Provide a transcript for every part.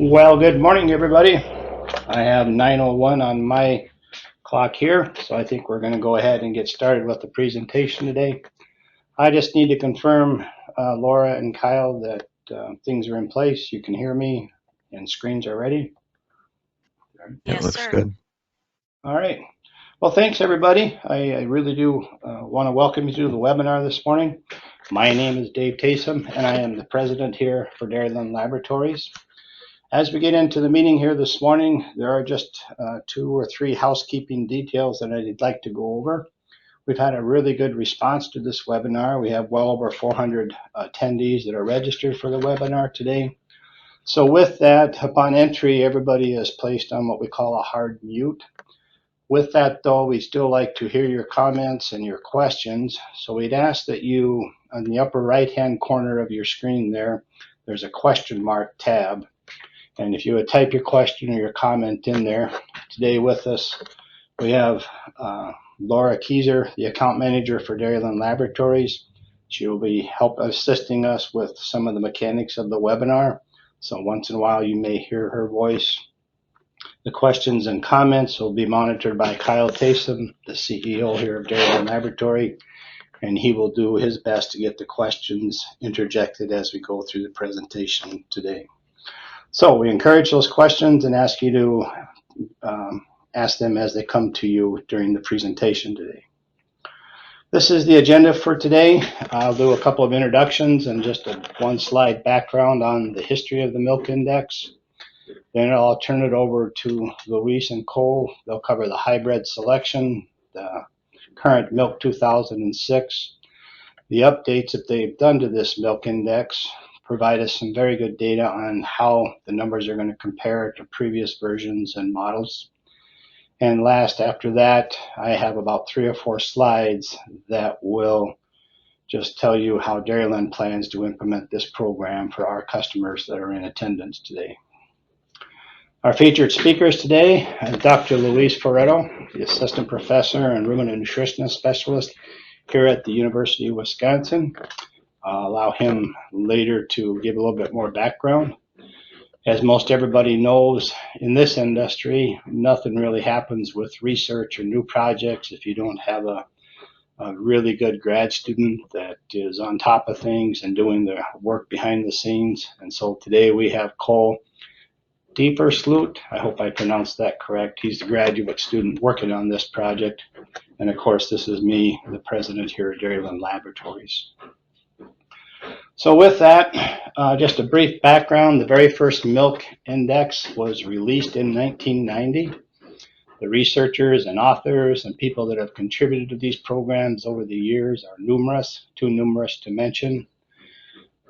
Well, good morning, everybody. I have 9:01 on my clock here, so I think we're going to go ahead and get started with the presentation today. I just need to confirm, Laura and Kyle, that things are in place. You can hear me and screens are ready. Yeah, Yes, looks sir. good. All right. Well, thanks, everybody. I really do want to welcome you to the webinar this morning. My name is Dave Taysom, and I am the president here for Dairyland Laboratories. As we get into the meeting here this morning, there are just 2 or 3 housekeeping details that I'd like to go over. We've had a really good response to this webinar. We have well over 400 attendees that are registered for the webinar today. So with that, upon entry, everybody is placed on what we call a hard mute. With that, though, we still like to hear your comments and your questions. So we'd ask that you, on the upper right-hand corner of your screen there's a question mark tab. And if you would type your question or your comment in there. Today with us, we have Laura Keyser, the account manager for Dairyland Laboratories. She will be assisting us with some of the mechanics of the webinar. So once in a while, you may hear her voice. The questions and comments will be monitored by Kyle Taysom, the CEO here of Dairyland Laboratory, and he will do his best to get the questions interjected as we go through the presentation today. So we encourage those questions and ask you to ask them as they come to you during the presentation today. This is the agenda for today. I'll do a couple of introductions and just a 1-slide background on the history of the milk index. Then I'll turn it over to Luiz and Cole. They'll cover the hybrid selection, the current milk 2006, the updates that they've done to this milk index, provide us some very good data on how the numbers are going to compare to previous versions and models. And last, after that, I have about 3 or 4 slides that will just tell you how Dairyland plans to implement this program for our customers that are in attendance today. Our featured speakers today are Dr. Luiz Ferraretto, the assistant professor and ruminant nutritionist specialist here at the University of Wisconsin. I'll allow him later to give a little bit more background. As most everybody knows, in this industry, nothing really happens with research or new projects if you don't have a really good grad student that is on top of things and doing the work behind the scenes. And so today we have Cole Diepersloot. I hope I pronounced that correct. He's the graduate student working on this project. And of course, this is me, the president here at Dairyland Laboratories. So with that, just a brief background. The very first milk index was released in 1990. The researchers and authors and people that have contributed to these programs over the years are numerous, too numerous to mention.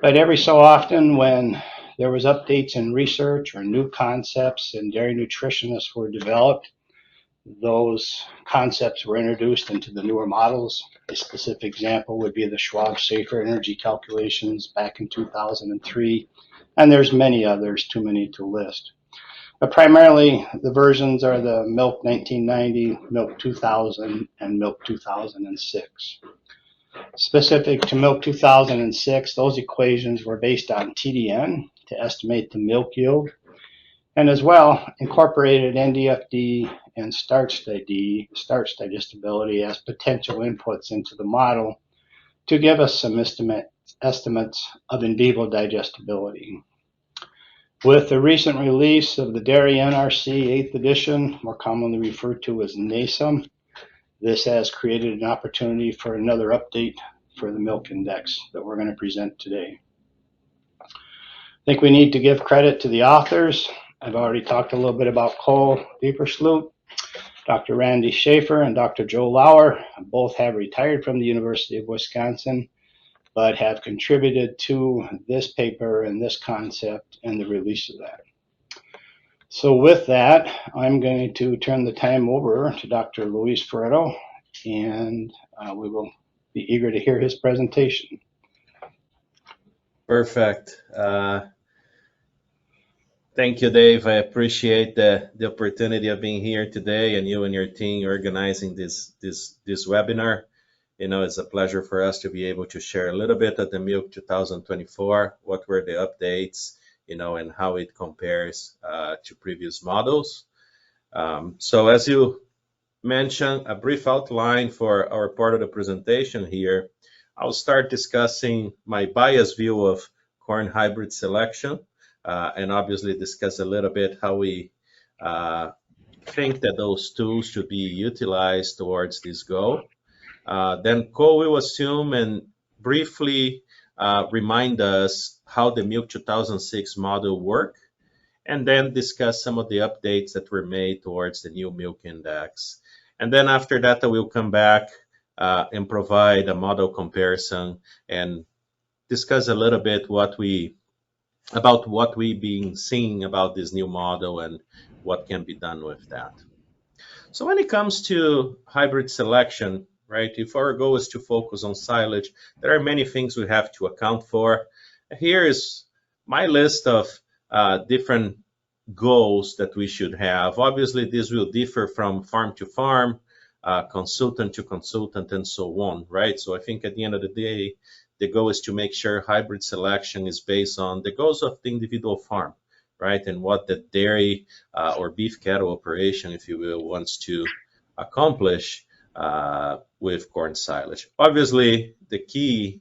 But every so often when there was updates in research or new concepts and dairy nutritionists were developed, those concepts were introduced into the newer models. A specific example would be the Schwab Safer Energy calculations back in 2003, and there's many others, too many to list. But primarily, the versions are the Milk 1990, Milk 2000, and Milk 2006. Specific to Milk 2006, those equations were based on TDN to estimate the milk yield, and as well incorporated NDFD and starch digestibility as potential inputs into the model to give us some estimates of in vivo digestibility. With the recent release of the Dairy NRC 8th edition, more commonly referred to as NASEM, this has created an opportunity for another update for the milk index that we're going to present today. I think we need to give credit to the authors. I've already talked a little bit about Cole Diepersloot. Dr. Randy Schaefer and Dr. Joe Lauer both have retired from the University of Wisconsin, but have contributed to this paper and this concept and the release of that. So with that, I'm going to turn the time over to Dr. Luiz Ferraretto, and we will be eager to hear his presentation. Perfect. Thank you, Dave. I appreciate the opportunity of being here today and you and your team organizing this webinar. You know, it's a pleasure for us to be able to share a little bit of the Milk 2024, what were the updates, and how it compares to previous models. So as you mentioned, a brief outline for our part of the presentation here. I'll start discussing my biased view of corn hybrid selection, and obviously discuss a little bit how we think that those tools should be utilized towards this goal. Then Cole will assume and briefly remind us how the Milk 2006 model worked, and then discuss some of the updates that were made towards the new milk index. And then after that, I will come back and provide a model comparison and discuss a little bit about what we've been seeing about this new model and what can be done with that. So when it comes to hybrid selection, right, if our goal is to focus on silage, there are many things we have to account for. Here is my list of different goals that we should have. Obviously, this will differ from farm to farm, consultant to consultant, and so on, right? So I think at the end of the day, the goal is to make sure hybrid selection is based on the goals of the individual farm, right? And what the dairy or beef cattle operation, if you will, wants to accomplish with corn silage. Obviously, the key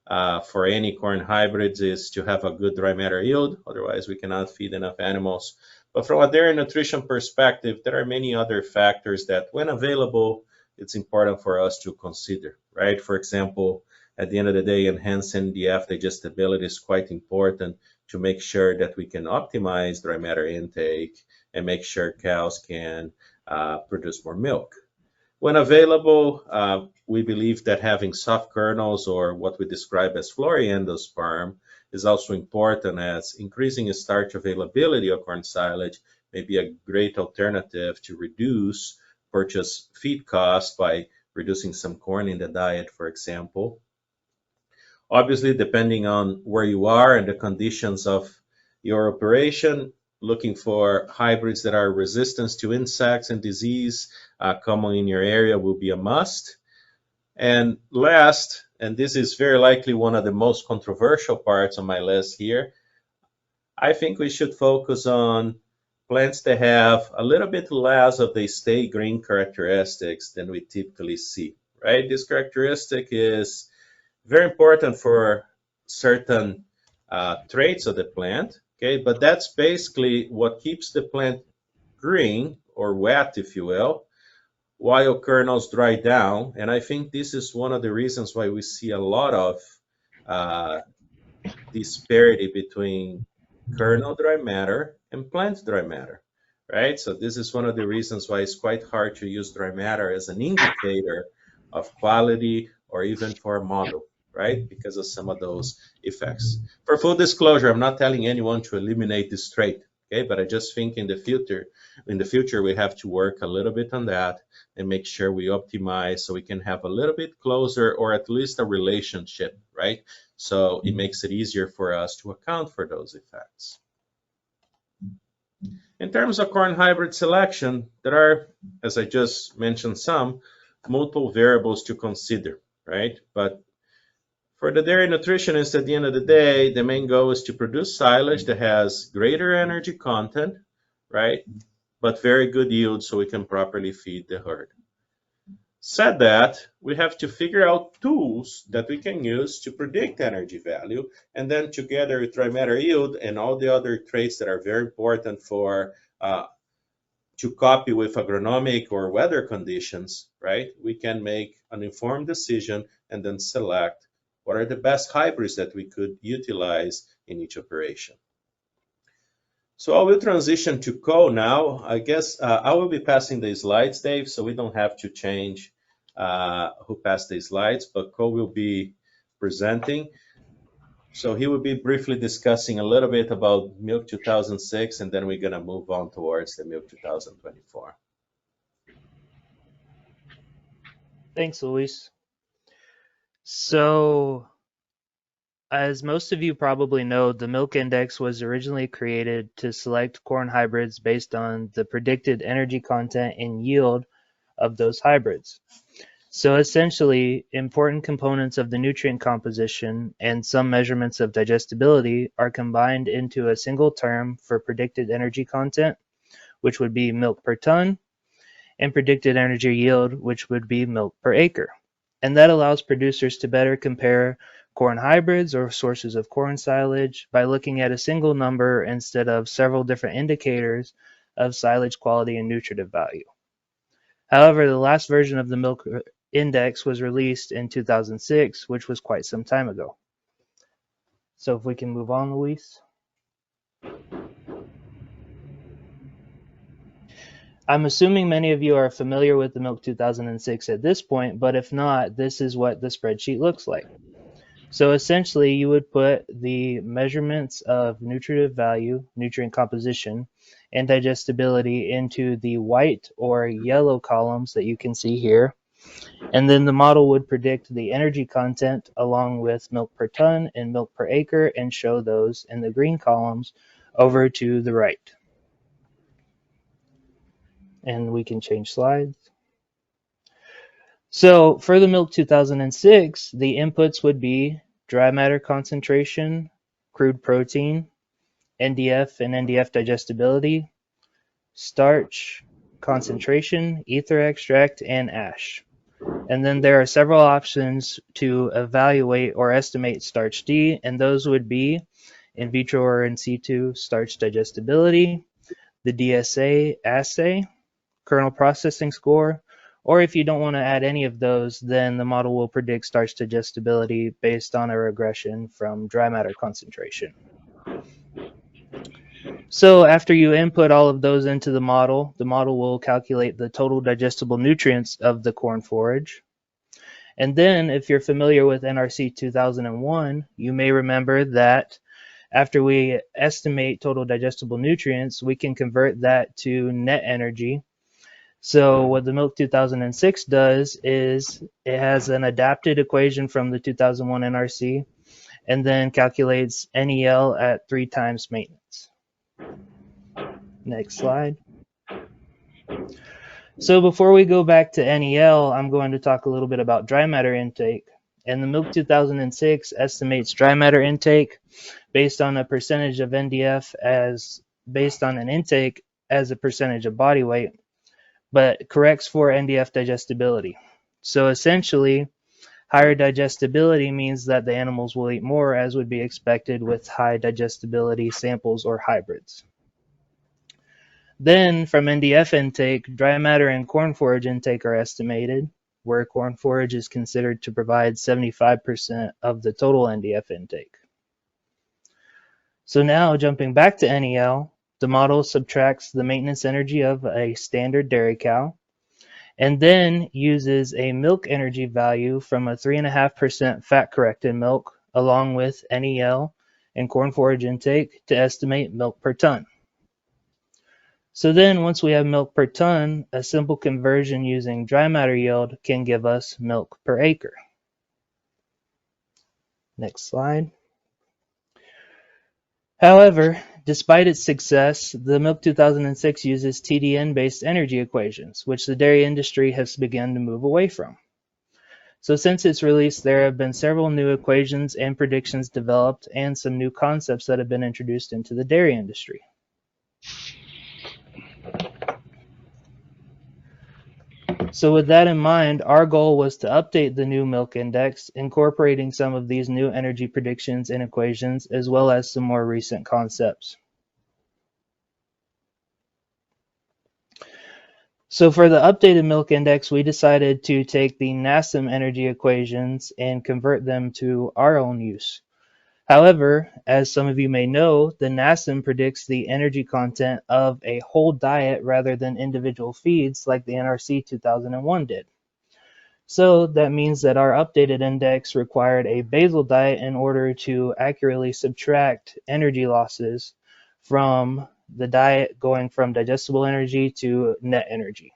for any corn hybrids is to have a good dry matter yield. Otherwise, we cannot feed enough animals. But from a dairy nutrition perspective, there are many other factors that, when available, it's important for us to consider, right? For example, at the end of the day, enhanced NDF digestibility is quite important to make sure that we can optimize dry matter intake and make sure cows can produce more milk. When available, we believe that having soft kernels, or what we describe as floriendosperm, is also important, as increasing starch availability of corn silage may be a great alternative to reduce purchase feed costs by reducing some corn in the diet, for example. Obviously, depending on where you are and the conditions of your operation, looking for hybrids that are resistant to insects and disease common in your area will be a must. And last, and this is very likely one of the most controversial parts on my list here, I think we should focus on plants that have a little bit less of the stay green characteristics than we typically see, right? This characteristic is very important for certain traits of the plant, okay? But that's basically what keeps the plant green or wet, if you will, while kernels dry down. And I think this is one of the reasons why we see a lot of disparity between kernel dry matter and plant dry matter, right? So this is one of the reasons why it's quite hard to use dry matter as an indicator of quality or even for a model, right? Because of some of those effects. For full disclosure, I'm not telling anyone to eliminate this trait, okay? But I just think in the future, we have to work a little bit on that and make sure we optimize so we can have a little bit closer, or at least a relationship, right? So it makes it easier for us to account for those effects. In terms of corn hybrid selection, there are, as I just mentioned, multiple variables to consider, right? But for the dairy nutritionist, at the end of the day, the main goal is to produce silage that has greater energy content, right? But very good yield so we can properly feed the herd. Said that, we have to figure out tools that we can use to predict energy value, and then together with dry matter yield and all the other traits that are very important for to copy with agronomic or weather conditions, right? We can make an informed decision and then select what are the best hybrids that we could utilize in each operation. So I will transition to Cole now. I guess I will be passing the slides, Dave, so we don't have to change who passed the slides, but Cole will be presenting. So he will be briefly discussing a little bit about Milk 2006, and then we're going to move on towards the Milk 2024. Thanks, Luis. So, as most of you probably know, the Milk Index was originally created to select corn hybrids based on the predicted energy content and yield of those hybrids. So essentially, important components of the nutrient composition and some measurements of digestibility are combined into a single term for predicted energy content, which would be milk per ton, and predicted energy yield, which would be milk per acre. And that allows producers to better compare corn hybrids or sources of corn silage by looking at a single number instead of several different indicators of silage quality and nutritive value. However, the last version of the milk index was released in 2006, which was quite some time ago. So if we can move on, Luis. I'm assuming many of you are familiar with the Milk 2006 at this point, but if not, this is what the spreadsheet looks like. So essentially, you would put the measurements of nutritive value, nutrient composition, and digestibility into the white or yellow columns that you can see here. And then the model would predict the energy content along with milk per ton and milk per acre and show those in the green columns over to the right. And we can change slides. So for the Milk 2006, the inputs would be dry matter concentration, crude protein, NDF and NDF digestibility, starch, concentration, ether extract, and ash. And then there are several options to evaluate or estimate starch D, and those would be in vitro or in situ starch digestibility, the DSA assay, kernel processing score, or if you don't want to add any of those, then the model will predict starch digestibility based on a regression from dry matter concentration. So after you input all of those into the model will calculate the total digestible nutrients of the corn forage. And then if you're familiar with NRC 2001, you may remember that after we estimate total digestible nutrients, we can convert that to net energy. So what the Milk 2006 does is it has an adapted equation from the 2001 NRC and then calculates NEL at 3 times maintenance. Next slide. So before we go back to NEL, I'm going to talk a little bit about dry matter intake. And the Milk 2006 estimates dry matter intake based on a percentage of NDF as based on an intake as a percentage of body weight, but corrects for NDF digestibility. So essentially, higher digestibility means that the animals will eat more, as would be expected with high digestibility samples or hybrids. Then from NDF intake, dry matter and corn forage intake are estimated, where corn forage is considered to provide 75% of the total NDF intake. So now jumping back to NEL, the model subtracts the maintenance energy of a standard dairy cow and then uses a milk energy value from a 3.5% fat corrected milk along with NEL and corn forage intake to estimate milk per ton. So then once we have milk per ton, a simple conversion using dry matter yield can give us milk per acre. Next slide. However, despite its success, the Milk 2006 uses TDN-based energy equations, which the dairy industry has begun to move away from. So since its release, there have been several new equations and predictions developed and some new concepts that have been introduced into the dairy industry. So with that in mind, our goal was to update the new milk index, incorporating some of these new energy predictions and equations, as well as some more recent concepts. So for the updated milk index, we decided to take the NASEM energy equations and convert them to our own use. However, as some of you may know, the NASEM predicts the energy content of a whole diet rather than individual feeds like the NRC 2001 did. So that means that our updated index required a basal diet in order to accurately subtract energy losses from the diet going from digestible energy to net energy.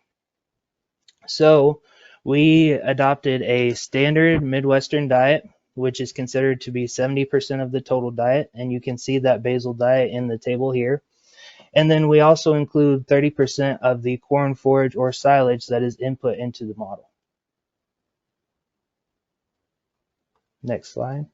So we adopted a standard Midwestern diet, which is considered to be 70% of the total diet, and you can see that basal diet in the table here. And then we also include 30% of the corn forage or silage that is input into the model. Next slide.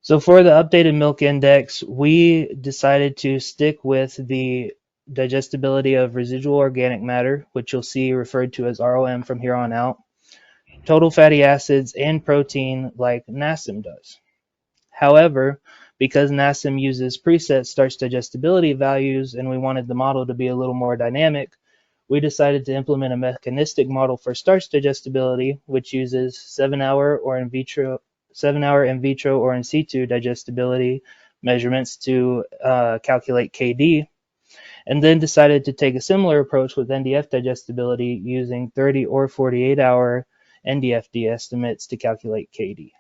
So for the updated milk index, we decided to stick with the digestibility of residual organic matter, which you'll see referred to as ROM from here on out, total fatty acids, and protein like NASEM does. However, because NASEM uses preset starch digestibility values and we wanted the model to be a little more dynamic, we decided to implement a mechanistic model for starch digestibility, which uses 7-hour in vitro or in situ digestibility measurements to calculate KD, and then decided to take a similar approach with NDF digestibility using 30 or 48-hour NDFD estimates to calculate KD.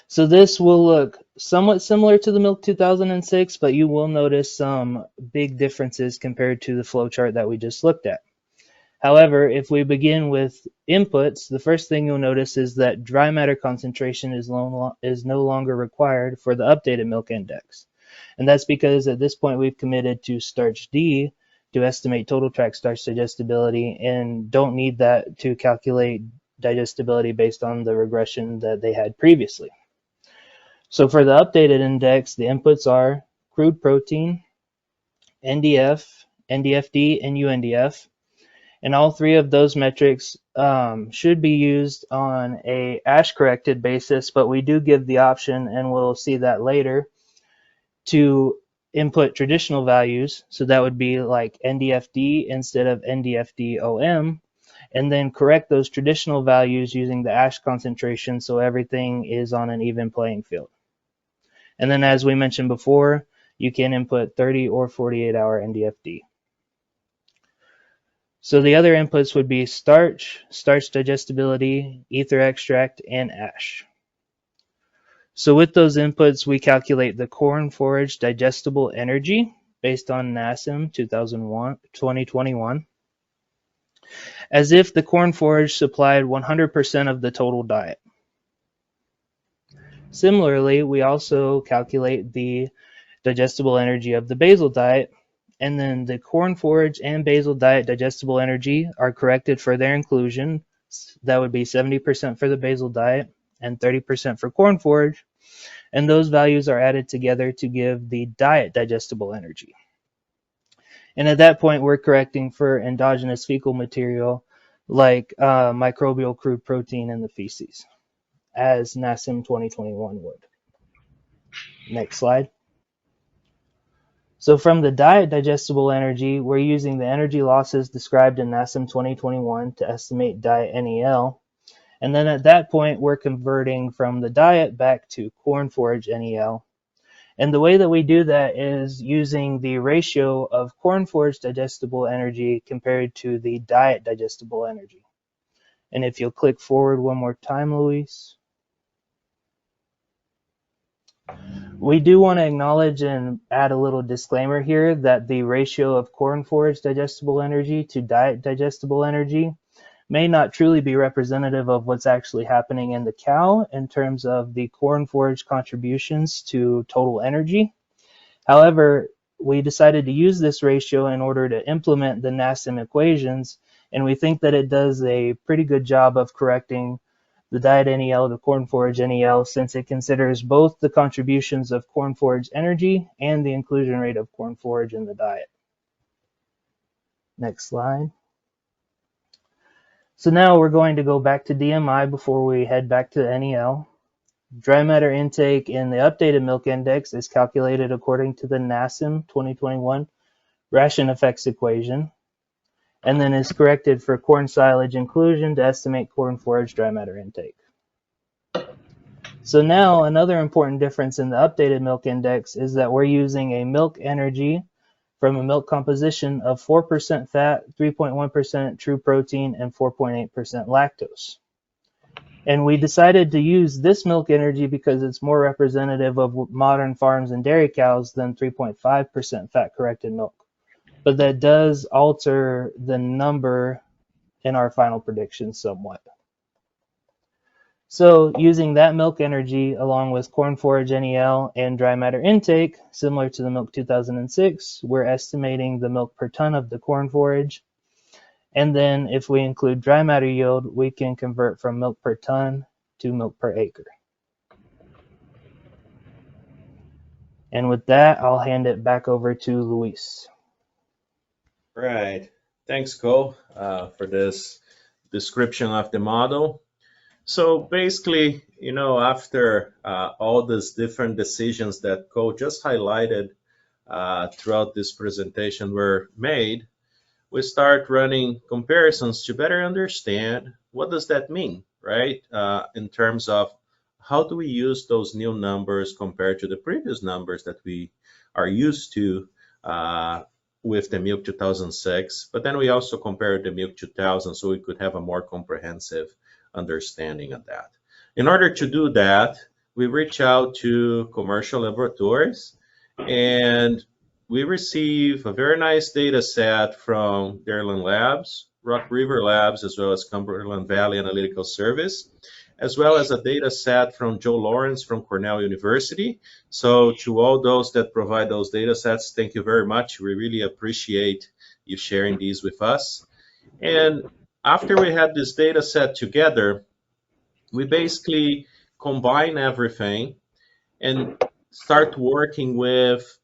So this will look somewhat similar to the Milk 2006, but you will notice some big differences compared to the flowchart that we just looked at. However, if we begin with inputs, the first thing you'll notice is that dry matter concentration is no longer required for the updated milk index. And that's because at this point we've committed to starch D to estimate total tract starch digestibility and don't need that to calculate digestibility based on the regression that they had previously. So for the updated index, the inputs are crude protein, NDF, NDFD, and UNDF. And all three of those metrics should be used on a ash-corrected basis, but we do give the option, and we'll see that later, to input traditional values. So that would be like NDFD instead of NDFD-OM, and then correct those traditional values using the ash concentration so everything is on an even playing field. And then as we mentioned before, you can input 30 or 48-hour NDFD. So the other inputs would be starch, starch digestibility, ether extract, and ash. So with those inputs, we calculate the corn forage digestible energy based on NASEM 2021, as if the corn forage supplied 100% of the total diet. Similarly, we also calculate the digestible energy of the basal diet, and then the corn forage and basal diet digestible energy are corrected for their inclusion. That would be 70% for the basal diet and 30% for corn forage, and those values are added together to give the diet digestible energy. And at that point, we're correcting for endogenous fecal material like microbial crude protein in the feces, as NASEM 2021 would. Next slide. So from the diet digestible energy, we're using the energy losses described in NASEM 2021 to estimate diet NEL. And then at that point, we're converting from the diet back to corn forage NEL. And the way that we do that is using the ratio of corn forage digestible energy compared to the diet digestible energy. And if you'll click forward one more time, Luis. We do want to acknowledge and add a little disclaimer here that the ratio of corn forage digestible energy to diet digestible energy may not truly be representative of what's actually happening in the cow in terms of the corn forage contributions to total energy. However, we decided to use this ratio in order to implement the NASEM equations, and we think that it does a pretty good job of correcting the diet NEL to corn forage NEL, since it considers both the contributions of corn forage energy and the inclusion rate of corn forage in the diet. Next slide. So now we're going to go back to DMI before we head back to NEL. Dry matter intake in the updated milk index is calculated according to the NASEM 2021 ration effects equation, and then is corrected for corn silage inclusion to estimate corn forage dry matter intake. So now another important difference in the updated milk index is that we're using a milk energy from a milk composition of 4% fat, 3.1% true protein, and 4.8% lactose. And we decided to use this milk energy because it's more representative of modern farms and dairy cows than 3.5% fat corrected milk. But that does alter the number in our final prediction somewhat. So using that milk energy along with corn forage NEL and dry matter intake, similar to the milk 2006, we're estimating the milk per ton of the corn forage. And then if we include dry matter yield, we can convert from milk per ton to milk per acre. And with that, I'll hand it back over to Luis. Right. Thanks, Cole, for this description of the model. So basically, after all these different decisions that Cole just highlighted throughout this presentation were made, we start running comparisons to better understand what does that mean, right? In terms of how do we use those new numbers compared to the previous numbers that we are used to with the Milk 2006, but then we also compared the Milk 2000 so we could have a more comprehensive understanding of that. In order to do that, we reach out to commercial laboratories and we receive a very nice data set from Dairyland Labs, Rock River Labs, as well as Cumberland Valley Analytical Service, as well as a data set from Joe Lawrence from Cornell University. So to all those that provide those data sets, thank you very much. We really appreciate you sharing these with us. And after we had this data set together, we basically combine everything and start working with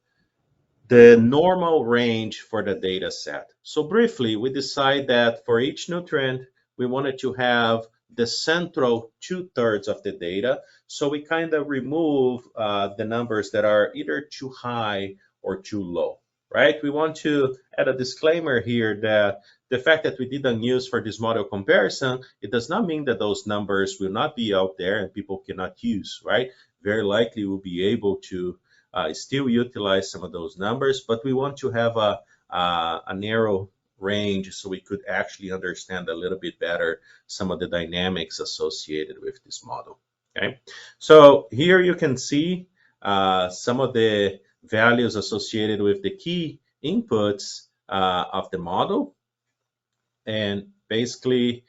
the normal range for the data set. So briefly, we decide that for each nutrient, we wanted to have the central 2/3 of the data. So we kind of remove the numbers that are either too high or too low, right? We want to add a disclaimer here that the fact that we didn't use for this model comparison, it does not mean that those numbers will not be out there and people cannot use, right? Very likely we'll be able to still utilize some of those numbers, but we want to have a narrow range so we could actually understand a little bit better some of the dynamics associated with this model. Okay, so here you can see some of the values associated with the key inputs of the model. And basically,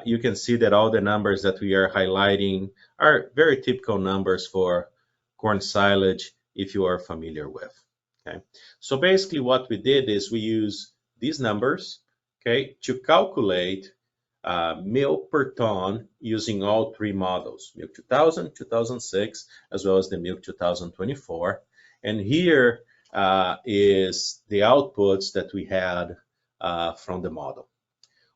you can see that all the numbers that we are highlighting are very typical numbers for corn silage if you are familiar with. Okay, so basically what we did is we use these numbers, okay, to calculate milk per ton using all three models, Milk 2000, 2006, as well as the Milk 2024. And here is the outputs that we had from the model.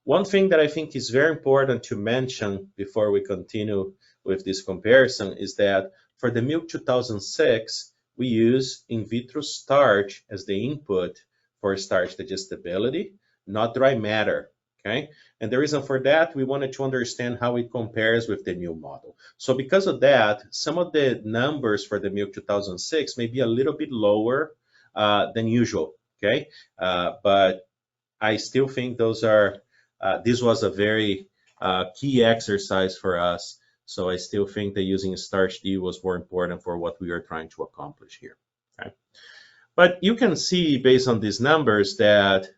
One thing that I think is very important to mention before we continue with this comparison is that for the Milk 2006, we use in vitro starch as the input for starch digestibility, not dry matter, okay? And the reason for that, we wanted to understand how it compares with the new model. So because of that, some of the numbers for the Milk 2006 may be a little bit lower than usual, okay? But I still think those are, this was a very key exercise for us. So I still think that using starch D was more important for what we are trying to accomplish here. Okay? But you can see based on these numbers that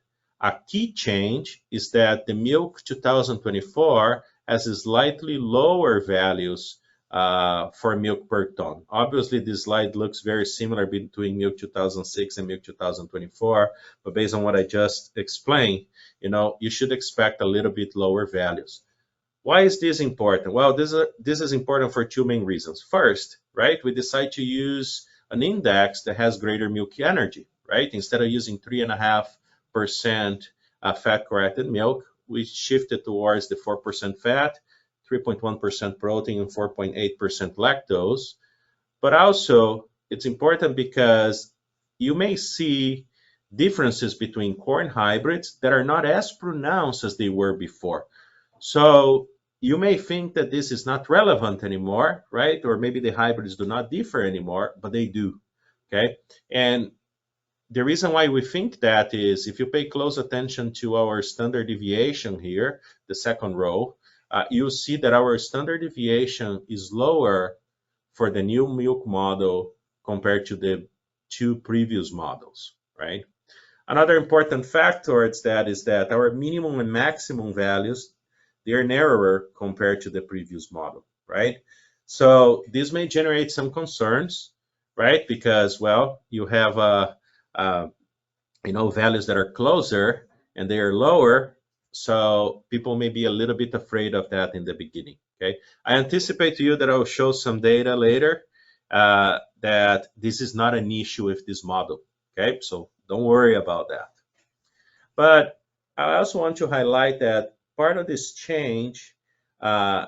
a key change is that the Milk 2024 has slightly lower values for milk per ton. Obviously, this slide looks very similar between Milk 2006 and Milk 2024, but based on what I just explained, you should expect a little bit lower values. Why is this important? Well, this is important for two main reasons. First, right, we decide to use an index that has greater milk energy, right? Instead of using 3.5% fat-corrected milk, we shifted towards the 4% fat, 3.1% protein, and 4.8% lactose. But also, it's important because you may see differences between corn hybrids that are not as pronounced as they were before. So you may think that this is not relevant anymore, right? Or maybe the hybrids do not differ anymore, but they do, okay? And the reason why we think that is if you pay close attention to our standard deviation here, the second row, you'll see that our standard deviation is lower for the new milk model compared to the two previous models, right? Another important factor is that our minimum and maximum values, they are narrower compared to the previous model, right? So this may generate some concerns, right? Because, well, you have values that are closer and they are lower, So people may be a little bit afraid of that in the beginning. Okay, I anticipate to you that I'll show some data later that this is not an issue with this model. Okay, so don't worry about that. But I also want to highlight that part of this change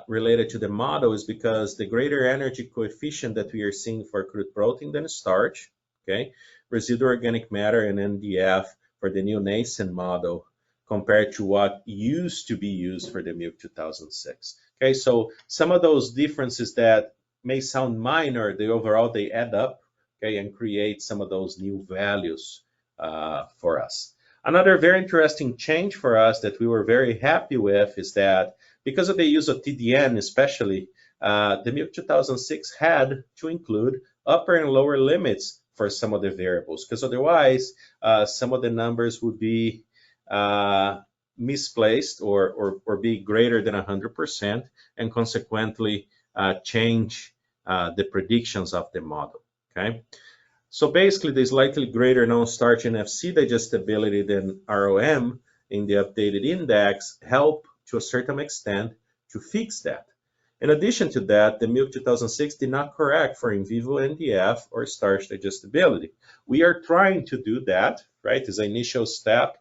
related to the model is because the greater energy coefficient that we are seeing for crude protein than starch, okay, residual organic matter and NDF for the new nascent model compared to what used to be used for the Milk 2006. Okay, so some of those differences that may sound minor, they overall they add up, okay, and create some of those new values for us. Another very interesting change for us that we were very happy with is that because of the use of TDN especially, the Milk 2006 had to include upper and lower limits for some of the variables, because otherwise some of the numbers would be misplaced or be greater than 100% and consequently change the predictions of the model, okay? So basically, the slightly greater non-starch NFC digestibility than ROM in the updated index help to a certain extent to fix that. In addition to that, the Milk 2006 did not correct for in vivo NDF or starch digestibility. We are trying to do that, right, as an initial step.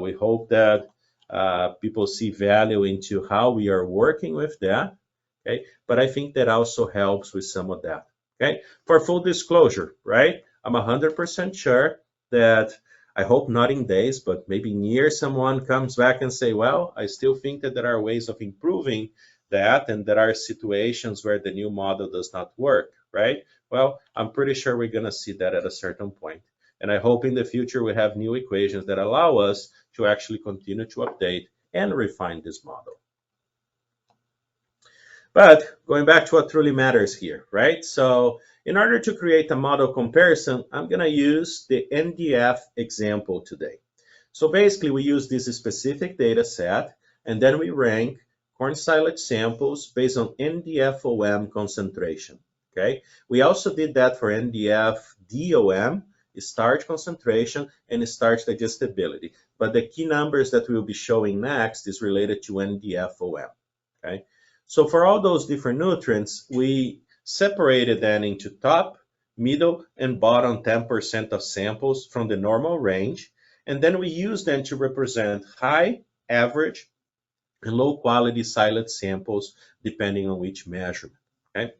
We hope that people see value into how we are working with that, okay? But I think that also helps with some of that. Okay, for full disclosure, right? I'm 100% sure that I hope not in days, but maybe in years, someone comes back and say, well, I still think that there are ways of improving that, and there are situations where the new model does not work, right? Well, I'm pretty sure we're going to see that at a certain point. And I hope in the future we have new equations that allow us to actually continue to update and refine this model. But going back to what truly matters here, right? So in order to create a model comparison, I'm going to use the NDF example today. So basically, we use this specific data set, and then we rank corn silage samples based on NDF-OM concentration, okay? We also did that for NDF-DOM, starch concentration, and starch digestibility. But the key numbers that we'll be showing next is related to NDF-OM, okay? So for all those different nutrients, we separated them into top, middle, and bottom 10% of samples from the normal range, and then we use them to represent high, average, and low quality silage samples depending on which measurement, okay?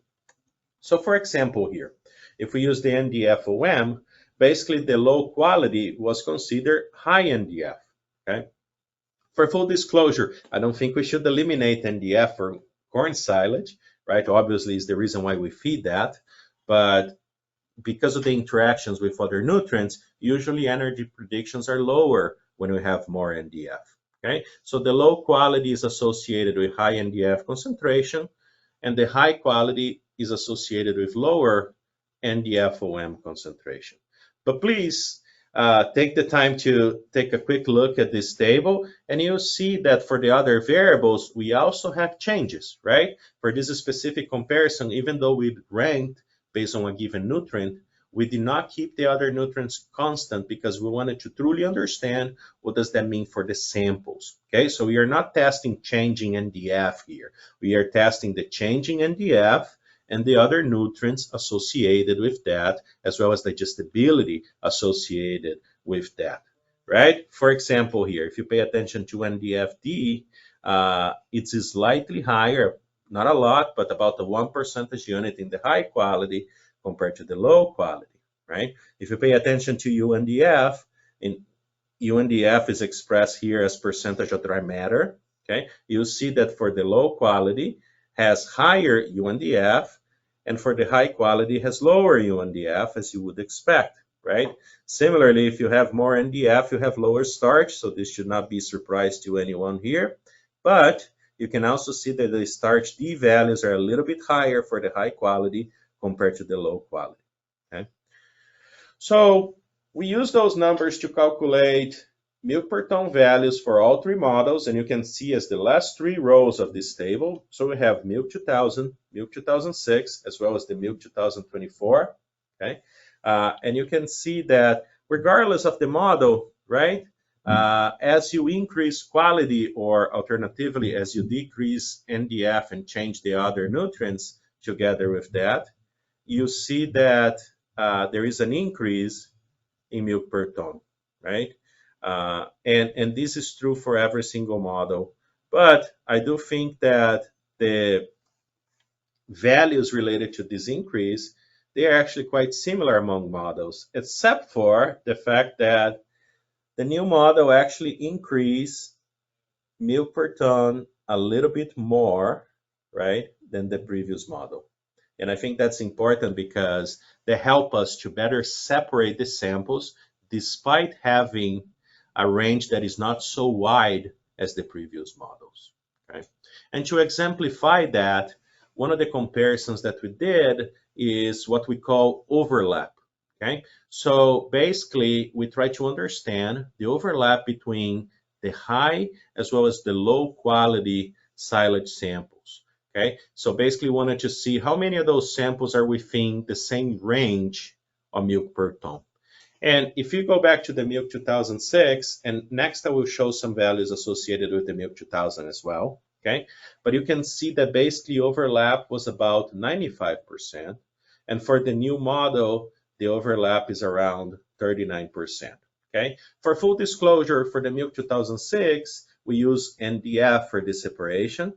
So for example here, if we use the NDF-OM, basically the low quality was considered high NDF, okay? For full disclosure, I don't think we should eliminate NDF for corn silage, right? Obviously, is the reason why we feed that, but because of the interactions with other nutrients, usually energy predictions are lower when we have more NDF, okay? So the low quality is associated with high NDF concentration, and the high quality is associated with lower NDF-OM concentration. But please, take the time to take a quick look at this table, and you'll see that for the other variables, we also have changes, right? For this specific comparison, even though we ranked based on a given nutrient, we did not keep the other nutrients constant because we wanted to truly understand what does that mean for the samples, okay? So we are not testing changing NDF here. We are testing the changing NDF and the other nutrients associated with that, as well as digestibility associated with that, right? For example here, if you pay attention to NDF-D, it's slightly higher, not a lot, but about the 1 percentage unit in the high quality compared to the low quality, right? If you pay attention to UNDF, UNDF is expressed here as percentage of dry matter, okay? You'll see that for the low quality, has higher UNDF, and for the high quality has lower UNDF, as you would expect, right? Similarly, if you have more NDF, you have lower starch, so this should not be a surprise to anyone here. But you can also see that the starch D values are a little bit higher for the high quality compared to the low quality, okay? So we use those numbers to calculate milk per ton values for all three models, and you can see as the last three rows of this table. So we have milk 2000, milk 2006, as well as the milk 2024, okay? And you can see that regardless of the model, right, As you increase quality, or alternatively, as you decrease NDF and change the other nutrients together with that, you see that there is an increase in milk per ton, right? And this is true for every single model. But I do think that the values related to this increase, they are actually quite similar among models, except for the fact that the new model actually increased milk per ton a little bit more, right, than the previous model. And I think that's important because they help us to better separate the samples despite having a range that is not so wide as the previous models. Okay? And to exemplify that, one of the comparisons that we did is what we call overlap. Okay? So basically, we try to understand the overlap between the high as well as the low quality silage samples. Okay, so basically wanted to see how many of those samples are within the same range of milk per ton. And if you go back to the milk 2006, and next I will show some values associated with the milk 2000 as well. Okay, but you can see that basically overlap was about 95%. And for the new model, the overlap is around 39%. Okay, for full disclosure, for the milk 2006, we use NDF for this separation.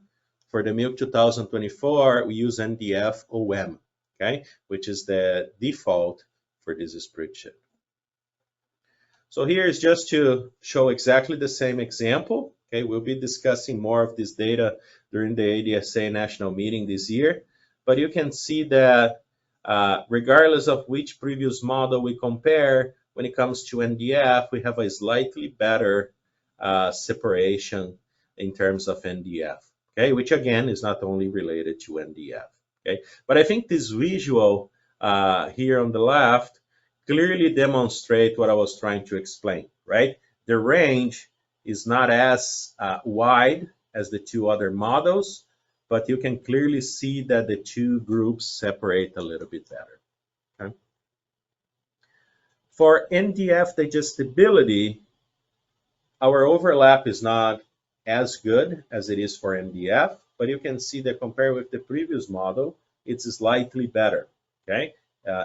For the milk 2024, we use NDF OM, okay, which is the default for this spreadsheet. So here is just to show exactly the same example. Okay, we'll be discussing more of this data during the ADSA national meeting this year, but you can see that regardless of which previous model we compare, when it comes to NDF, we have a slightly better separation in terms of NDF. Okay, which again is not only related to NDF. Okay, but I think this visual here on the left clearly demonstrate what I was trying to explain, right? The range is not as wide as the two other models, but you can clearly see that the two groups separate a little bit better. Okay? For NDF digestibility, our overlap is not as good as it is for NDF, but you can see that compared with the previous model, it's slightly better, okay?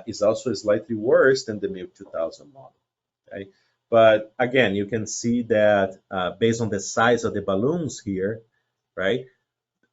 It's also slightly worse than the milk 2000 model, okay? But again, you can see that based on the size of the balloons here, right,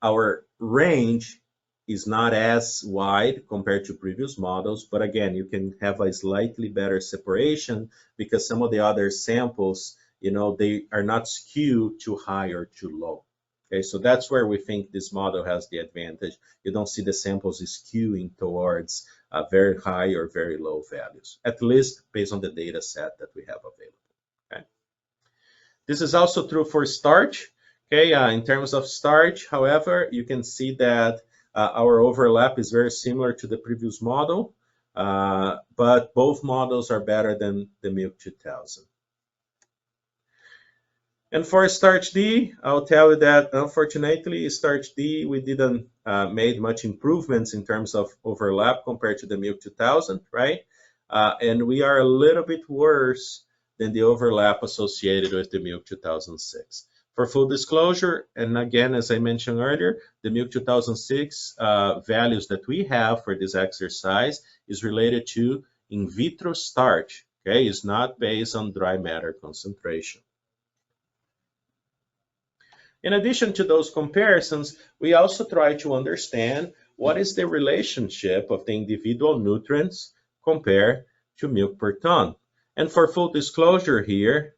our range is not as wide compared to previous models, but again, you can have a slightly better separation because some of the other samples, you know, they are not skewed too high or too low. Okay, so that's where we think this model has the advantage. You don't see the samples skewing towards very high or very low values, at least based on the data set that we have available. Okay, this is also true for starch. Okay, in terms of starch, however, you can see that our overlap is very similar to the previous model, but both models are better than the milk 2000. And for starch D, I'll tell you that unfortunately, starch D, we didn't made much improvements in terms of overlap compared to the milk 2000, right? And we are a little bit worse than the overlap associated with the milk 2006. For full disclosure, and again, as I mentioned earlier, the milk 2006 values that we have for this exercise is related to in vitro starch, okay? It's not based on dry matter concentration. In addition to those comparisons, we also try to understand what is the relationship of the individual nutrients compared to milk per ton. And for full disclosure here,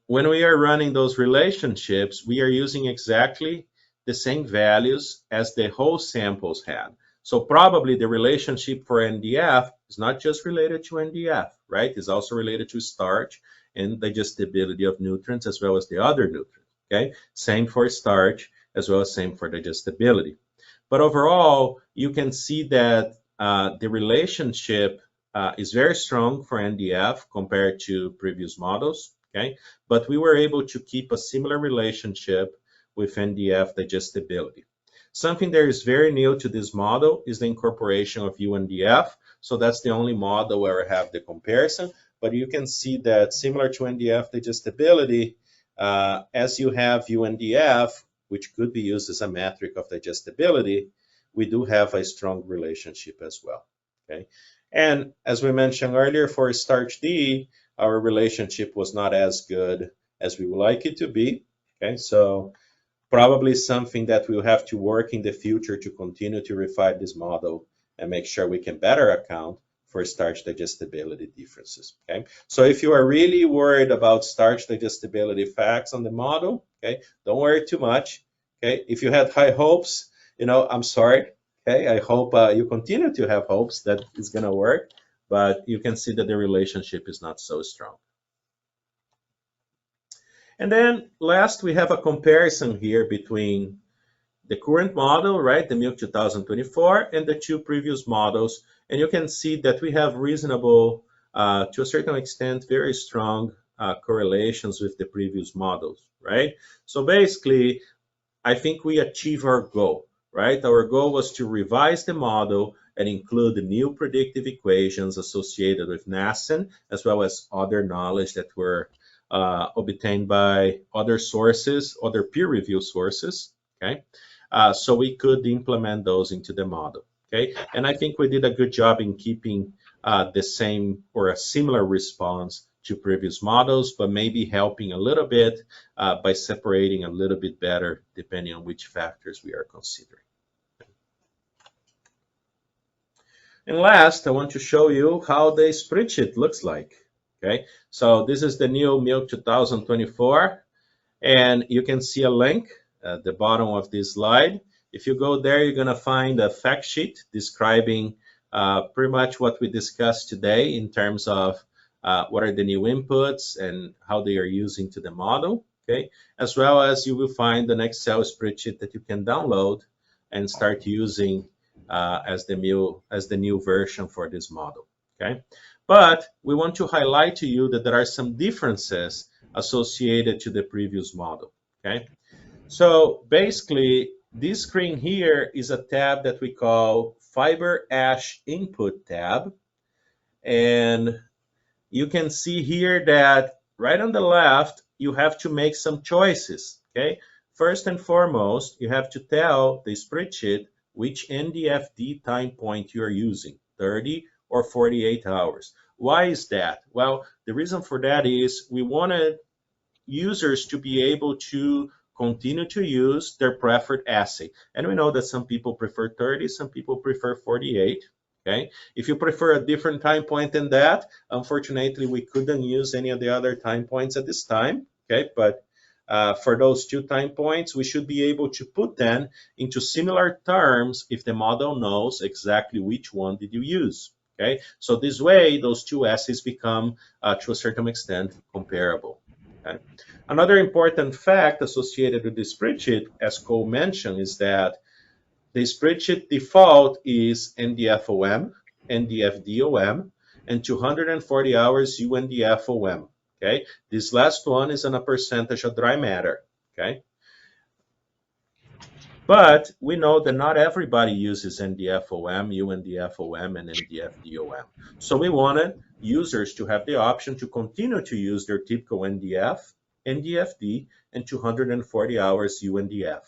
when we are running those relationships, we are using exactly the same values as the whole samples had. So probably the relationship for NDF is not just related to NDF, right? It's also related to starch and digestibility of nutrients as well as the other nutrients. Okay, same for starch as well as same for digestibility. But overall, you can see that the relationship is very strong for NDF compared to previous models. Okay, but we were able to keep a similar relationship with NDF digestibility. Something that is very new to this model is the incorporation of UNDF. So that's the only model where I have the comparison. but you can see that similar to NDF digestibility, as you have UNDF, which could be used as a metric of digestibility, we do have a strong relationship as well. Okay, and as we mentioned earlier, for starch D, our relationship was not as good as we would like it to be. Okay, so probably something that we'll have to work in the future to continue to refine this model and make sure we can better account for starch digestibility differences. Okay, so if you are really worried about starch digestibility facts on the model, okay, don't worry too much. Okay, if you had high hopes, I'm sorry. Okay, I hope you continue to have hopes that it's going to work, but you can see that the relationship is not so strong. And then last, we have a comparison here between the current model, right, the Milk 2024, and the two previous models. And you can see that we have reasonable, to a certain extent, very strong correlations with the previous models, right? So basically, I think we achieve our goal, right? Our goal was to revise the model and include the new predictive equations associated with nascent, as well as other knowledge that were obtained by other sources, other peer review sources, okay? So we could implement those into the model, okay? And I think we did a good job in keeping the same or a similar response to previous models, but maybe helping a little bit by separating a little bit better depending on which factors we are considering. And last, I want to show you how the spreadsheet looks like. Okay, so this is the new Milk 2024, and you can see a link at the bottom of this slide. If you go there, you're going to find a fact sheet describing pretty much what we discussed today in terms of what are the new inputs and how they are using to the model, okay? As well as you will find an Excel spreadsheet that you can download and start using as the new version for this model, okay? But we want to highlight to you that there are some differences associated to the previous model, okay? So basically, this screen here is a tab that we call Fiber Ash Input tab. And you can see here that right on the left, you have to make some choices, okay? First and foremost, you have to tell the spreadsheet which NDFD time point you are using, 30 or 48 hours. Why is that? Well, the reason for that is we wanted users to be able to continue to use their preferred assay. And we know that some people prefer 30, some people prefer 48. Okay. If you prefer a different time point than that, unfortunately, we couldn't use any of the other time points at this time. Okay, but for those 2 time points, we should be able to put them into similar terms if the model knows exactly which one did you use. Okay, so this way, those 2 assays become, to a certain extent, comparable. Okay. Another important fact associated with the spreadsheet, as Cole mentioned, is that the spreadsheet default is NDFOM, NDFDOM, and 240 hours UNDFOM. Okay, this last one is on a percentage of dry matter. Okay, but we know that not everybody uses NDFOM, UNDFOM, and NDFDOM. So we wanted users to have the option to continue to use their typical NDF, NDFD, and 240 hours UNDF.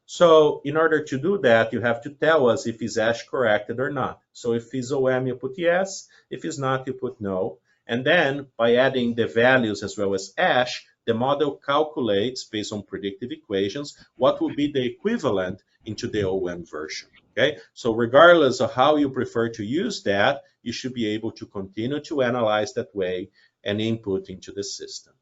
So in order to do that, you have to tell us if it's ash corrected or not. So if it's OM, you put yes. If it's not, you put no. And then by adding the values as well as ash, the model calculates, based on predictive equations, what will be the equivalent into the OM version. Okay, so regardless of how you prefer to use that, you should be able to continue to analyze that way and input into the system.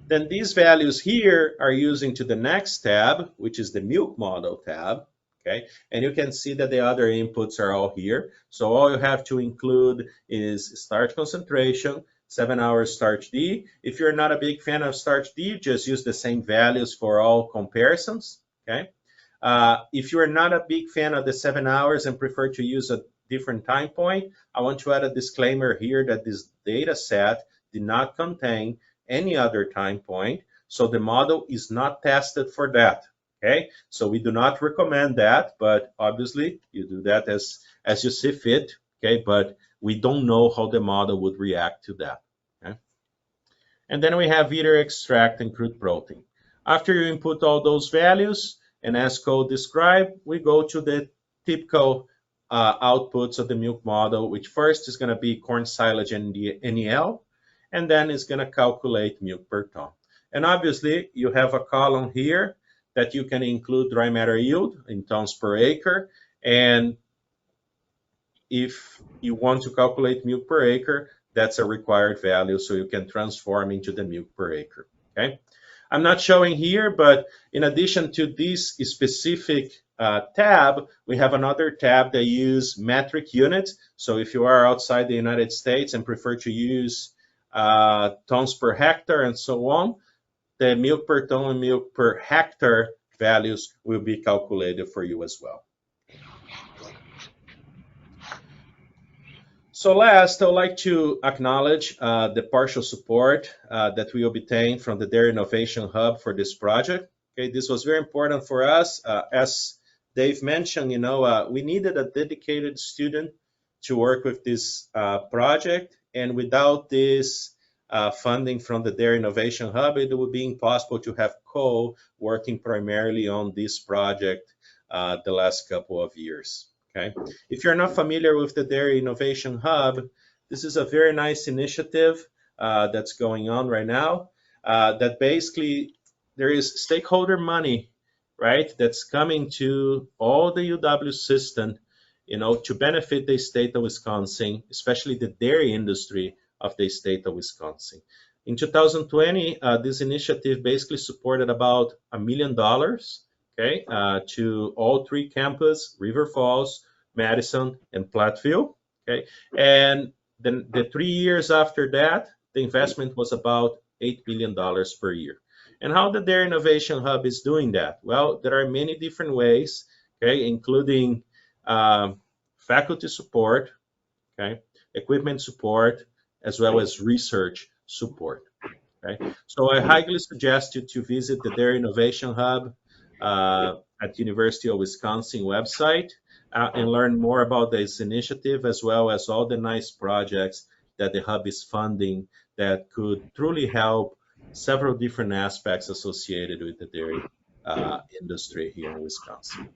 Then these values here are used into the next tab, which is the milk model tab. Okay, and you can see that the other inputs are all here. So all you have to include is starch concentration, 7 hours starch D. If you're not a big fan of starch D, just use the same values for all comparisons. Okay. If you're not a big fan of the 7 hours and prefer to use a different time point, I want to add a disclaimer here that this data set did not contain any other time point, so the model is not tested for that. Okay, so we do not recommend that, but obviously you do that as you see fit. okay? But we don't know how the model would react to that, okay? And then we have either extract and crude protein. After you input all those values, and as Cole described, we go to the typical outputs of the milk model, which first is going to be corn silage and the NEL, and then it's going to calculate milk per ton. And obviously, you have a column here that you can include dry matter yield in tons per acre. And if you want to calculate milk per acre, that's a required value, so you can transform into the milk per acre, okay? I'm not showing here, but in addition to this specific tab, we have another tab that use metric units. So if you are outside the United States and prefer to use tons per hectare and so on, the milk per ton and milk per hectare values will be calculated for you as well. So last, I would like to acknowledge the partial support that we obtained from the Dairy Innovation Hub for this project. Okay, this was very important for us. As Dave mentioned, we needed a dedicated student to work with this project, and without this funding from the Dairy Innovation Hub, it would be impossible to have Cole working primarily on this project the last couple of years. Okay. If you're not familiar with the Dairy Innovation Hub, this is a very nice initiative that's going on right now. That basically there is stakeholder money, right? That's coming to all the UW system, to benefit the state of Wisconsin, especially the dairy industry of the state of Wisconsin. In 2020, this initiative basically supported about $1 million. Okay, to all three campuses, River Falls, Madison, and Platteville. Okay, and then the 3 years after that, the investment was about $8 million per year. And how the Dairy Innovation Hub is doing that? Well, there are many different ways, okay, including faculty support, okay, equipment support, as well as research support. Okay, so I highly suggest you to visit the Dairy Innovation Hub at University of Wisconsin website and learn more about this initiative, as well as all the nice projects that the Hub is funding that could truly help several different aspects associated with the dairy industry here in Wisconsin.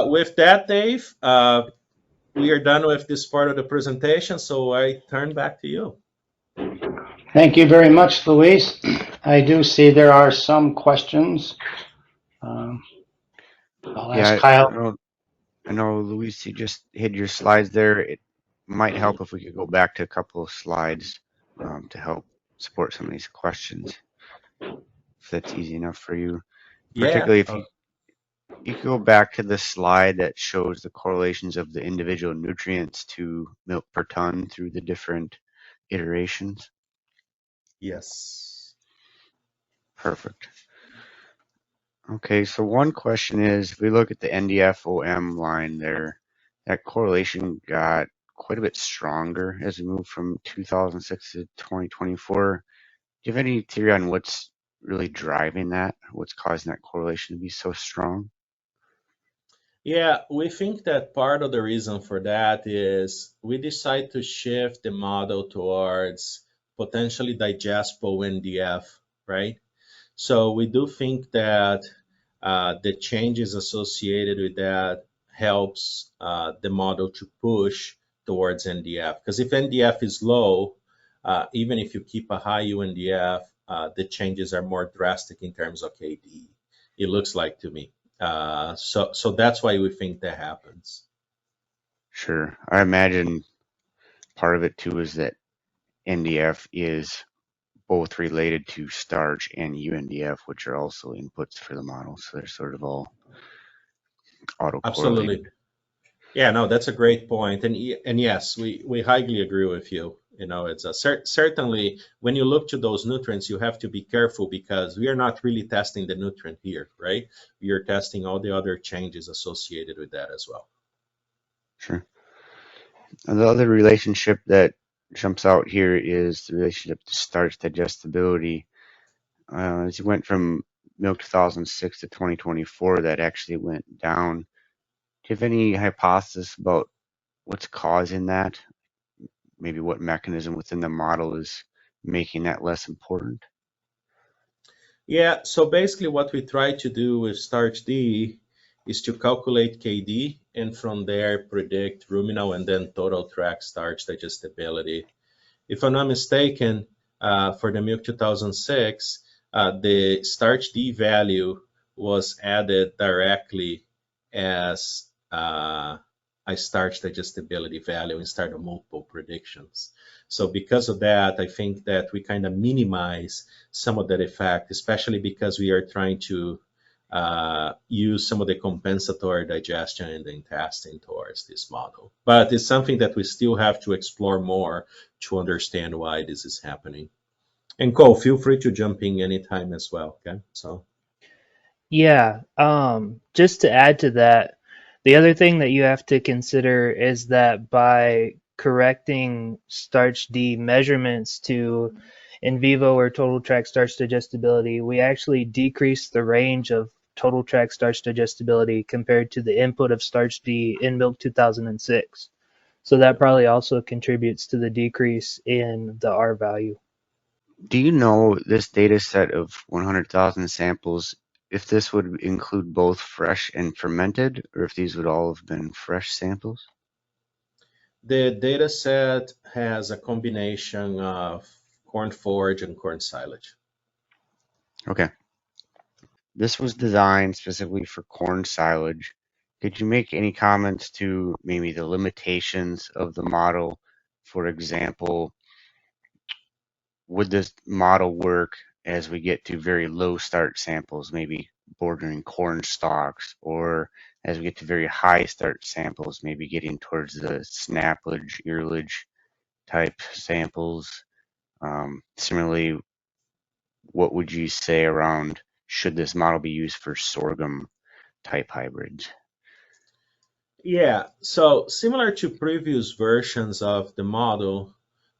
With that, Dave, we are done with this part of the presentation, so I turn back to you. Thank you very much, Luis. I do see there are some questions. I'll ask Kyle. I know, Luis, you just hid your slides there. It might help if we could go back to a couple of slides to help support some of these questions, if that's easy enough for you. Particularly if you could go back to the slide that shows the correlations of the individual nutrients to milk per ton through the different iterations. Yes. Perfect. Okay, so one question is, if we look at the NDF-OM line there, that correlation got quite a bit stronger as we move from 2006 to 2024. Do you have any theory on what's really driving that? What's causing that correlation to be so strong? Yeah, we think that part of the reason for that is we decide to shift the model towards potentially digestible NDF, right? So we do think that the changes associated with that helps the model to push towards NDF. Because if NDF is low, even if you keep a high UNDF, the changes are more drastic in terms of KD. It looks like to me. So that's why we think that happens. Sure. I imagine part of it too is that NDF is both related to starch and UNDF, which are also inputs for the model. So they're sort of all autocorrelated. Absolutely. Yeah, no, that's a great point. And yes, we highly agree with you. It's certainly when you look to those nutrients, you have to be careful because we are not really testing the nutrient here, right? We are testing all the other changes associated with that as well. Sure. And the other relationship that jumps out here is the relationship to starch digestibility. As you went from milk 2006 to 2024, that actually went down. you have any hypothesis about what's causing that? Maybe what mechanism within the model is making that less important? Yeah, so basically what we try to do with Starch D is to calculate KD and from there predict ruminal and then total track starch digestibility. If I'm not mistaken, for the Milk 2006, the Starch D value was added directly as a starch digestibility value instead of multiple predictions. So because of that, I think that we kind of minimize some of that effect, especially because we are trying to use some of the compensatory digestion in the intestine towards this model. But it's something that we still have to explore more to understand why this is happening. And Cole, feel free to jump in anytime as well. Okay. So Yeah, just to add to that, the other thing that you have to consider is that by correcting starch D measurements to in vivo or total track starch digestibility, we actually decrease the range of total track starch digestibility compared to the input of starch D in Milk 2006. So that probably also contributes to the decrease in the R value. Do you know this data set of 100,000 samples, if this would include both fresh and fermented, or if these would all have been fresh samples? the data set has a combination of corn forage and corn silage. Okay. This was designed specifically for corn silage. Could you make any comments to maybe the limitations of the model? For example, would this model work as we get to very low start samples, maybe bordering corn stalks, or as we get to very high start samples, maybe getting towards the snaplage, earlage type samples? Similarly, what would you say around should this model be used for sorghum type hybrids? Yeah, so similar to previous versions of the model,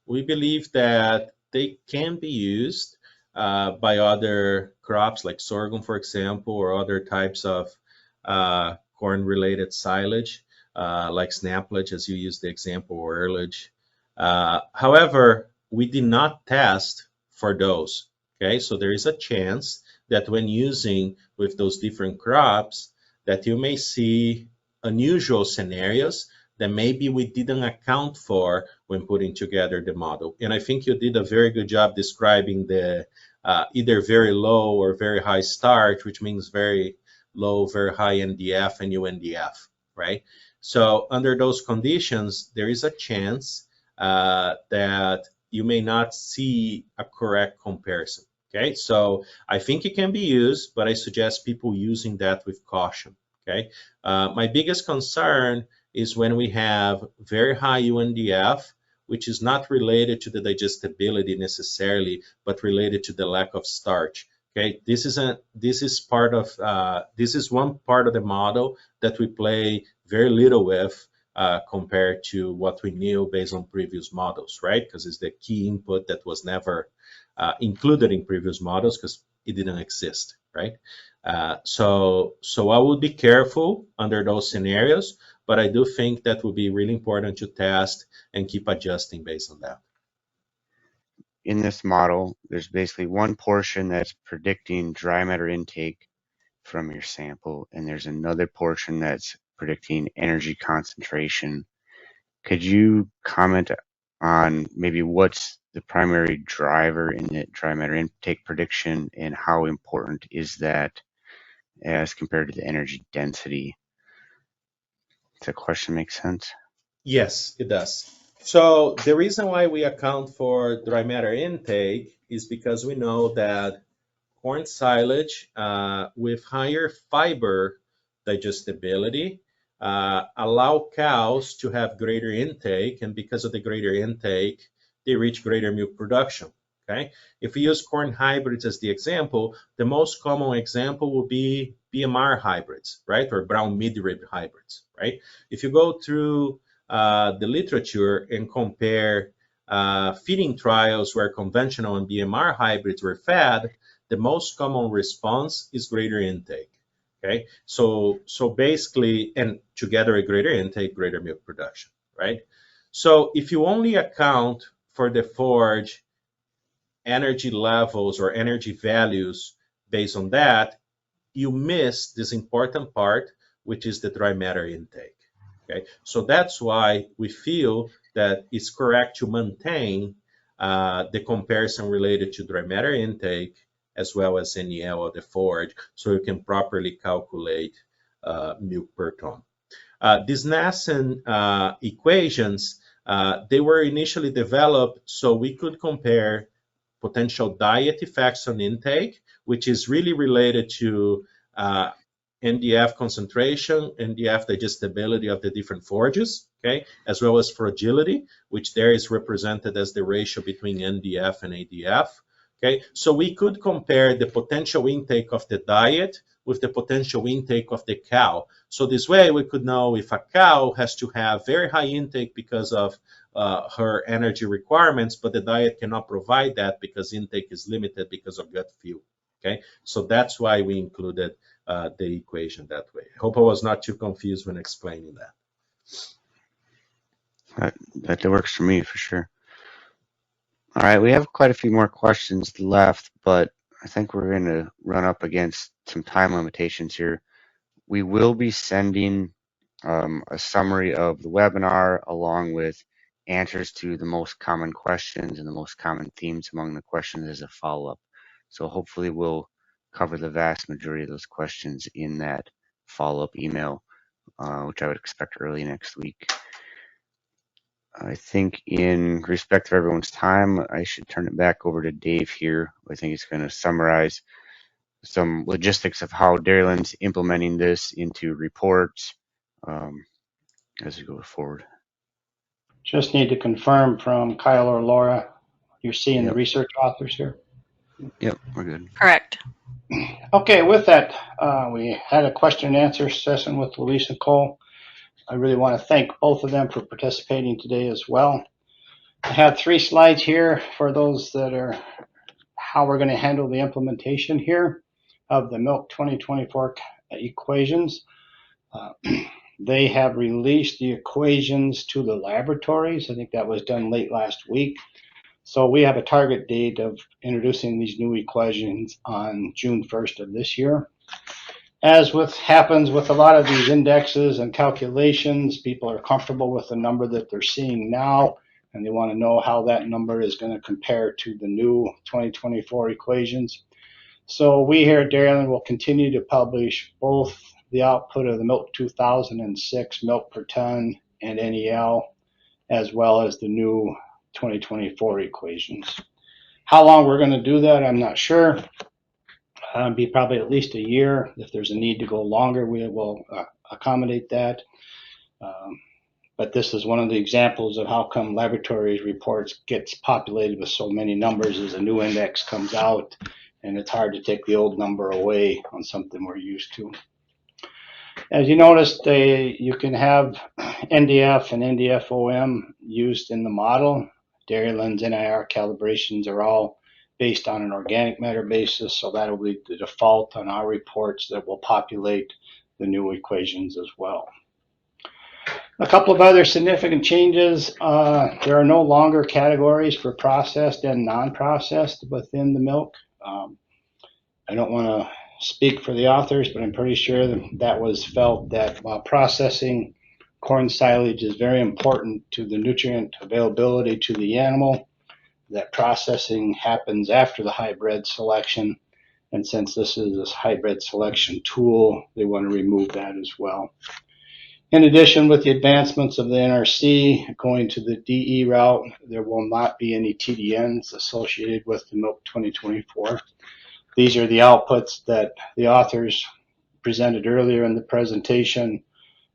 we believe that they can be used by other crops like sorghum, for example, or other types of corn-related silage, like snaplage, as you used the example, or earlage. However, we did not test for those. Okay, so there is a chance that when using with those different crops, that you may see unusual scenarios that maybe we didn't account for when putting together the model. And I think you did a very good job describing the either very low or very high starch, which means very low, very high NDF and UNDF, right? So under those conditions, there is a chance that you may not see a correct comparison. Okay, so I think it can be used, but I suggest people using that with caution. Okay, my biggest concern is when we have very high UNDF, which is not related to the digestibility necessarily, but related to the lack of starch. Okay, this is one part of the model that we play very little with compared to what we knew based on previous models, right? Because it's the key input that was never included in previous models because it didn't exist, right? So I would be careful under those scenarios, but I do think that would be really important to test and keep adjusting based on that. In this model, there's basically one portion that's predicting dry matter intake from your sample, and there's another portion that's predicting energy concentration. Could you comment on maybe what's the primary driver in the dry matter intake prediction and how important is that as compared to the energy density? Does that question make sense? Yes, it does. So the reason why we account for dry matter intake is because we know that corn silage with higher fiber digestibility allow cows to have greater intake, and because of the greater intake, they reach greater milk production. Okay, if we use corn hybrids as the example, the most common example will be BMR hybrids, right, or brown mid-rib hybrids, right? If you go through the literature and compare feeding trials where conventional and BMR hybrids were fed, the most common response is greater intake. Okay, so basically, and together a greater intake, greater milk production, right? So if you only account for the forage energy levels or energy values based on that, you miss this important part, which is the dry matter intake. Okay, so that's why we feel that it's correct to maintain the comparison related to dry matter intake as well as NEL of the forage, so you can properly calculate milk per ton. These NASEN equations, they were initially developed so we could compare potential diet effects on intake, which is really related to NDF concentration, NDF digestibility of the different forages, okay, as well as fragility, which there is represented as the ratio between NDF and ADF. Okay, so we could compare the potential intake of the diet with the potential intake of the cow. So this way we could know if a cow has to have very high intake because of her energy requirements, but the diet cannot provide that because intake is limited because of gut fuel. Okay, so that's why we included the equation that way. I hope I was not too confused when explaining that. That works for me for sure. All right, we have quite a few more questions left, but I think we're going to run up against some time limitations here. We will be sending a summary of the webinar along with answers to the most common questions and the most common themes among the questions as a follow-up. So hopefully we'll cover the vast majority of those questions in that follow-up email, which I would expect early next week. I think in respect of everyone's time, I should turn it back over to Dave here. I think he's going to summarize some logistics of how Dairyland's implementing this into reports as we go forward. Just need to confirm from Kyle or Laura, you're seeing Yep. the research authors here? Yep, we're good. Correct. Okay, with that, we had a question and answer session with Luiz and Cole. I really want to thank both of them for participating today as well. I have 3 slides here for those that are how we're going to handle the implementation here of the Milk 2024 equations. They have released the equations to the laboratories. I think that was done late last week. So we have a target date of introducing these new equations on June 1st of this year. As happens with a lot of these indexes and calculations, people are comfortable with the number that they're seeing now, and they want to know how that number is going to compare to the new 2024 equations. So we here at Dairyland will continue to publish both the output of the Milk 2006 milk per ton and NEL, as well as the new 2024 equations. How long we're going to do that, I'm not sure. Be probably at least a year. If there's a need to go longer, we will accommodate that. But this is one of the examples of how come laboratories reports gets populated with so many numbers as a new index comes out, and it's hard to take the old number away on something we're used to. As you noticed, you can have NDF and NDF-OM used in the model. Dairyland's NIR calibrations are all based on an organic matter basis, so that will be the default on our reports that will populate the new equations as well. A couple of other significant changes. There are no longer categories for processed and non-processed within the milk. I don't want to speak for the authors, but I'm pretty sure that was felt that while processing corn silage is very important to the nutrient availability to the animal, that processing happens after the hybrid selection. And since this is a hybrid selection tool, they want to remove that as well. In addition, with the advancements of the NRC going to the DE route, there will not be any TDNs associated with the Milk 2024. These are the outputs that the authors presented earlier in the presentation,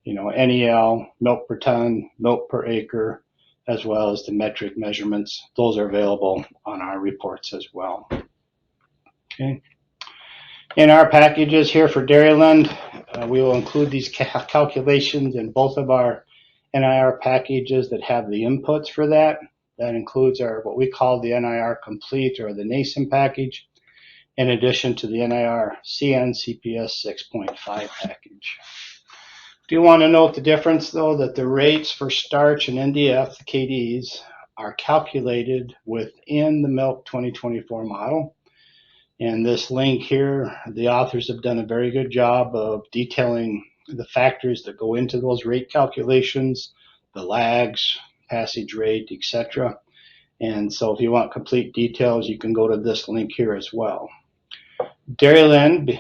NEL, milk per ton, milk per acre, as well as the metric measurements. Those are available on our reports as well. Okay. In our packages here for Dairyland, we will include these calculations in both of our NIR packages that have the inputs for that. That includes what we call the NIR complete or the NASEN package. in addition to the NIR CNCPS 6.5 package. Do you want to note the difference, though, that the rates for starch and NDF, the KDs, are calculated within the Milk 2024 model. And this link here, the authors have done a very good job of detailing the factors that go into those rate calculations, the lags, passage rate, etc. And so if you want complete details, you can go to this link here as well. Dairyland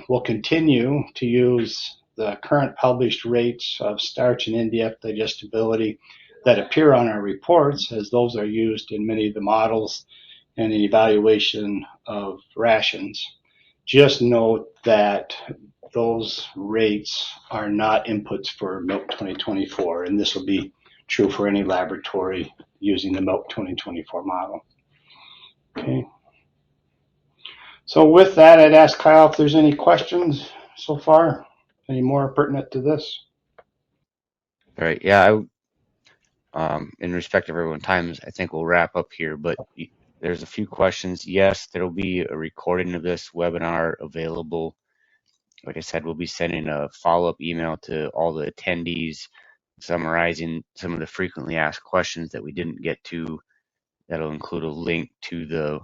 will continue to use the current published rates of starch and NDF digestibility that appear on our reports, as those are used in many of the models and an evaluation of rations. Just note that those rates are not inputs for Milk 2024, and this will be true for any laboratory using the Milk 2024 model. Okay. So with that, I'd ask Kyle if there's any questions so far, any more pertinent to this. All right. Yeah. In respect of everyone's times, I think we'll wrap up here, but there's a few questions. Yes, there'll be a recording of this webinar available. Like I said, we'll be sending a follow-up email to all the attendees summarizing some of the frequently asked questions that we didn't get to. That'll include a link to the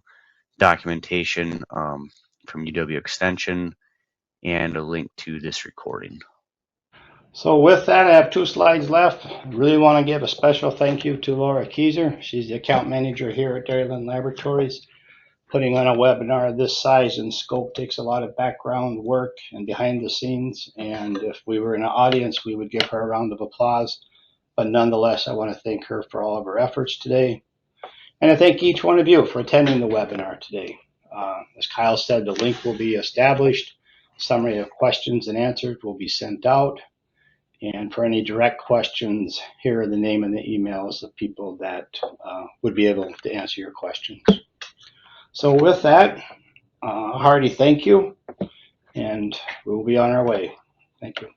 documentation from UW Extension and a link to this recording. So with that, I have 2 slides left. I really want to give a special thank you to Laura Kieser. She's the account manager here at Dairyland Laboratories. Putting on a webinar of this size and scope takes a lot of background work and behind the scenes. And if we were in an audience, we would give her a round of applause. But nonetheless, I want to thank her for all of her efforts today. And I thank each one of you for attending the webinar today. As Kyle said, the link will be established. Summary of questions and answers will be sent out. And for any direct questions, here are the name and the emails of people that would be able to answer your questions. So with that, hearty thank you, and we'll be on our way. Thank you.